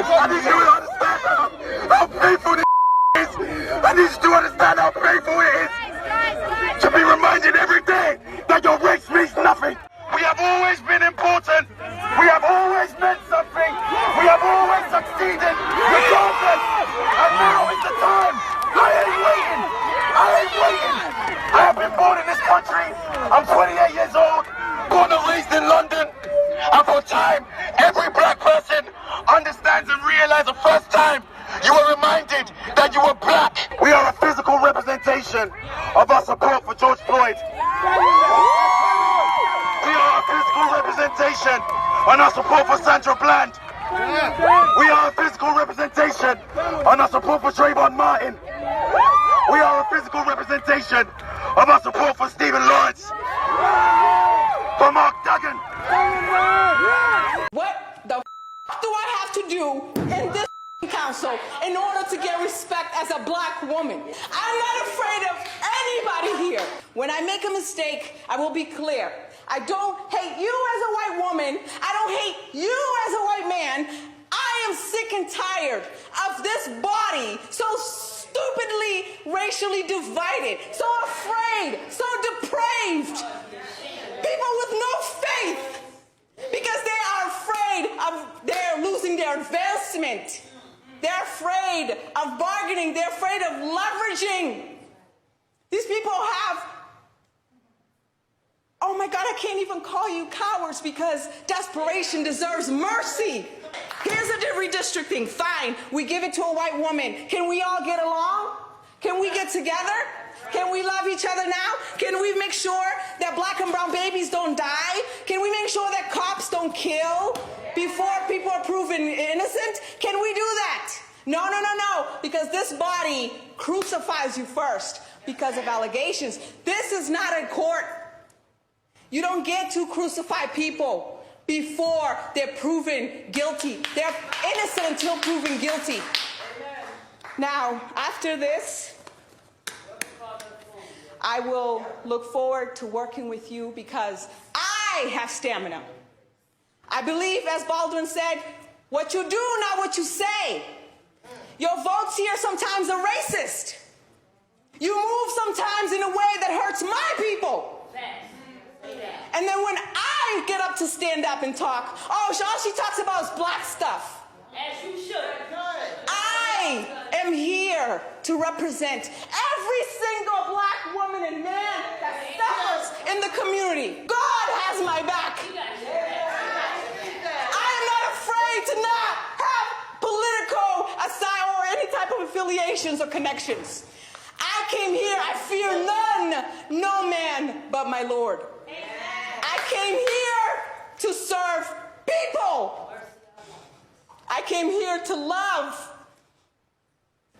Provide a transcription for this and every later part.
I need you to understand how painful this is. I need you to understand how painful it is to be reminded every day that your race means nothing. We have always been important. We have always meant something. We have always succeeded, regardless. And now is the time. I ain't waiting. I ain't waiting. I have been born in this country. I'm 28 years old, born and raised in London. And for time, every black person understands and realizes the first time you were reminded that you were black. We are a physical representation of our support for George Floyd. We are a physical representation on our support for Sandra Bland. We are a physical representation on our support for Trayvon Martin. We are a physical representation of our support for Stephen Lawrence. For Mark Duggan. What the do I have to do in this council in order to get respect as a black woman? I'm not afraid of anybody here. When I make a mistake, I will be clear. I don't hate you as a white woman. I don't hate you as a white man. I am sick and tired of this body so stupidly racially divided, so afraid, so depraved. People with no faith because they are afraid of they're losing their advancement. They're afraid of bargaining. They're afraid of leveraging. These people have, oh my God, I can't even call you cowards because desperation deserves mercy. Here's a redistricting. Fine, we give it to a white woman. Can we all get along? Can we get together? Can we love each other now? Can we make sure that black and brown babies don't die? Can we make sure that cops don't kill before people are proven innocent? Can we do that? No, no, no, no, because this body crucifies you first because of allegations. This is not a court. You don't get to crucify people before they're proven guilty. They're innocent until proven guilty. Now, after this, I will look forward to working with you because I have stamina. I believe, as Baldwin said, what you do, not what you say. Your votes here sometimes are racist. You move sometimes in a way that hurts my people. And then when I get up to stand up and talk, oh, all she talks about is black stuff. As you should. I am here to represent every single black woman and man that suffers in the community. God has my back. I am not afraid to not have political or any type of affiliations or connections. I came here, I fear none, no man but my Lord. I came here to serve people. I came here to love.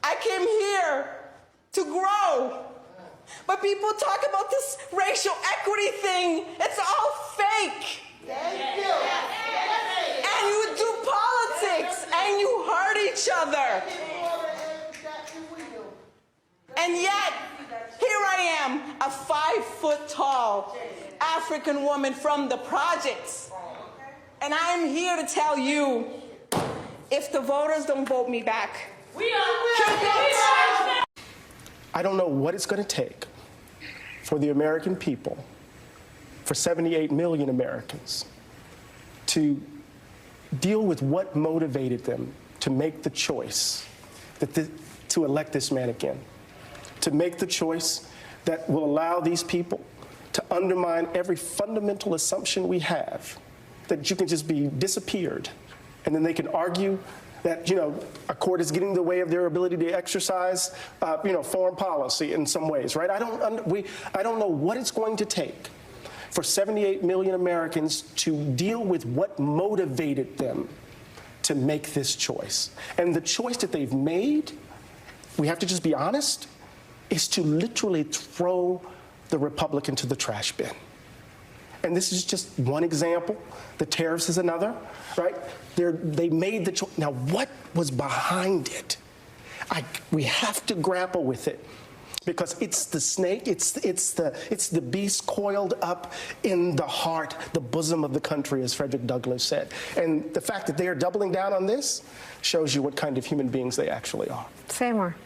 I came here to grow. But people talk about this racial equity thing. It's all fake. Thank you. And you do politics and you hurt each other. And yet, here I am, a 5-foot-tall African woman from the projects. And I'm here to tell you, if the voters don't vote me back, I don't know what it's going to take for the American people, for 78 million Americans, to deal with what motivated them to make the choice to elect this man again, to make the choice that will allow these people to undermine every fundamental assumption we have, that you can just be disappeared, and then they can argue that, a court is getting in the way of their ability to exercise, foreign policy in some ways, right? I don't know what it's going to take for 78 million Americans to deal with what motivated them to make this choice. And the choice that they've made, we have to just be honest, is to literally throw the Republic into the trash bin. And this is just one example. The tariffs is another, right? They made the choice. Now, what was behind it? We have to grapple with it. Because it's the snake, it's the beast coiled up in the heart, the bosom of the country, as Frederick Douglass said. And the fact that they are doubling down on this shows you what kind of human beings they actually are. Say more.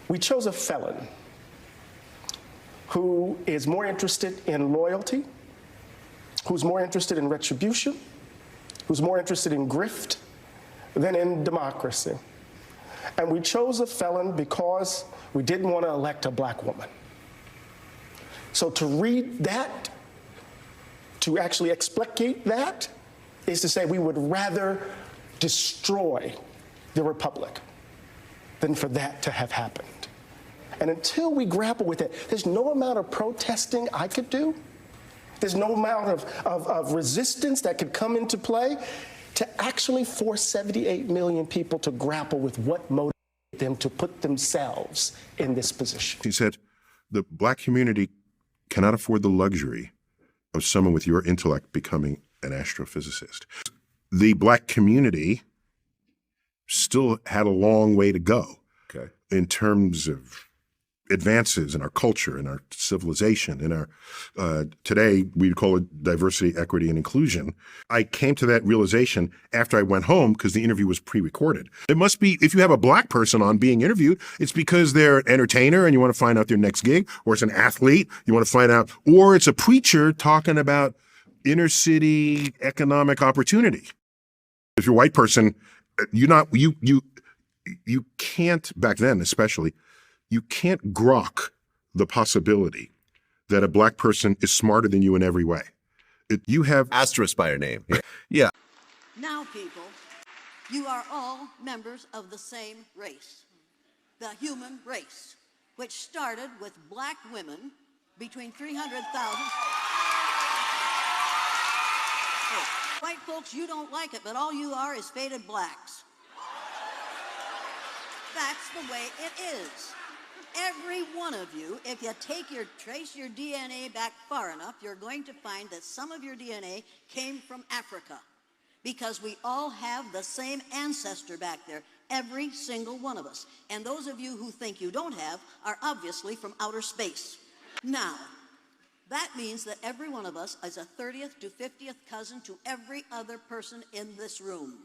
We chose a felon who is more interested in loyalty, who's more interested in retribution, who's more interested in grift than in democracy. And we chose a felon because we didn't want to elect a black woman. So to read that, to actually explicate that, is to say we would rather destroy the republic than for that to have happened. And until we grapple with it, there's no amount of protesting I could do. There's no amount of resistance that could come into play to actually force 78 million people to grapple with what motivated them to put themselves in this position. He said, the black community cannot afford the luxury of someone with your intellect becoming an astrophysicist. The black community still had a long way to go in terms of advances in our culture, in our civilization, in our, today we'd call it diversity, equity, and inclusion. I came to that realization after I went home because the interview was pre-recorded. It must be, if you have a black person on being interviewed, it's because they're an entertainer and you want to find out their next gig, or it's an athlete, you want to find out, or it's a preacher talking about inner city economic opportunity. If you're a white person, you can't, back then especially, you can't grok the possibility that a black person is smarter than you in every way. You have Asterisk by your name. Yeah. Now, people, you are all members of the same race, the human race, which started with black women between 300,000. White folks, you don't like it, but all you are is faded blacks. That's the way it is. Every one of you, if you trace your DNA back far enough, you're going to find that some of your DNA came from Africa, because we all have the same ancestor back there, every single one of us. And those of you who think you don't have are obviously from outer space. Now, that means that every one of us is a 30th to 50th cousin to every other person in this room.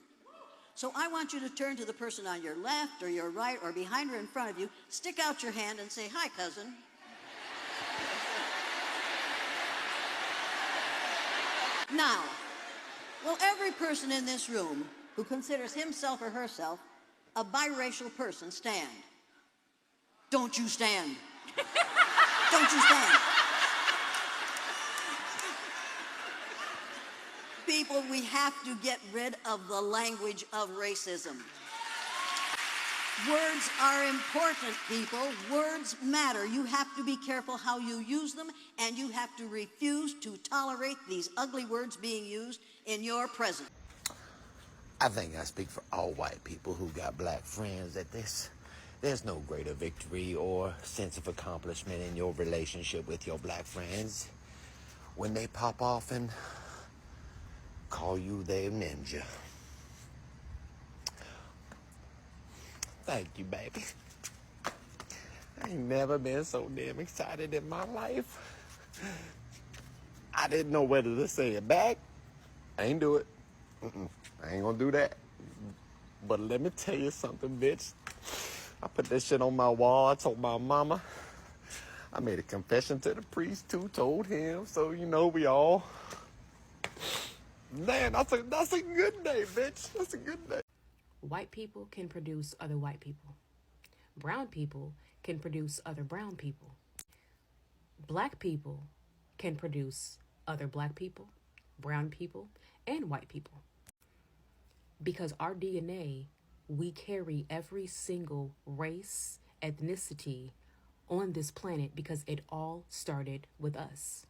So I want you to turn to the person on your left or your right or behind or in front of you, stick out your hand and say, "Hi, cousin." Now, will every person in this room who considers himself or herself a biracial person stand? Don't you stand. Don't you stand. People, we have to get rid of the language of racism. Words are important, people. Words matter. You have to be careful how you use them, and you have to refuse to tolerate these ugly words being used in your presence. I think I speak for all white people who got black friends that there's no greater victory or sense of accomplishment in your relationship with your black friends when they pop off and call you their ninja. Thank you, baby. I ain't never been so damn excited in my life. I didn't know whether to say it back. I ain't do it. I ain't gonna do that. But let me tell you something, bitch. I put that shit on my wall. I told my mama. I made a confession to the priest too, told him. So, you know, we all... Man, that's a good day, bitch. That's a good day. White people can produce other white people. Brown people can produce other brown people. Black people can produce other black people, brown people, and white people. Because our DNA, we carry every single race, ethnicity on this planet because it all started with us.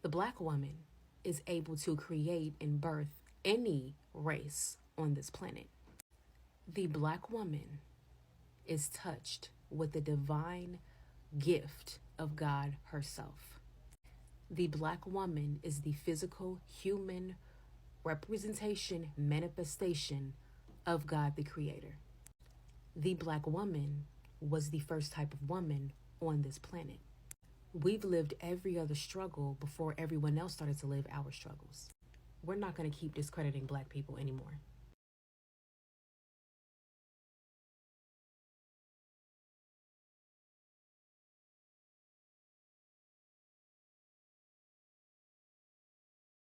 The black woman is able to create and birth any race on this planet. The black woman is touched with the divine gift of God herself. The black woman is the physical human representation, manifestation of God the Creator. The black woman was the first type of woman on this planet. We've lived every other struggle before everyone else started to live our struggles. We're not going to keep discrediting Black people anymore.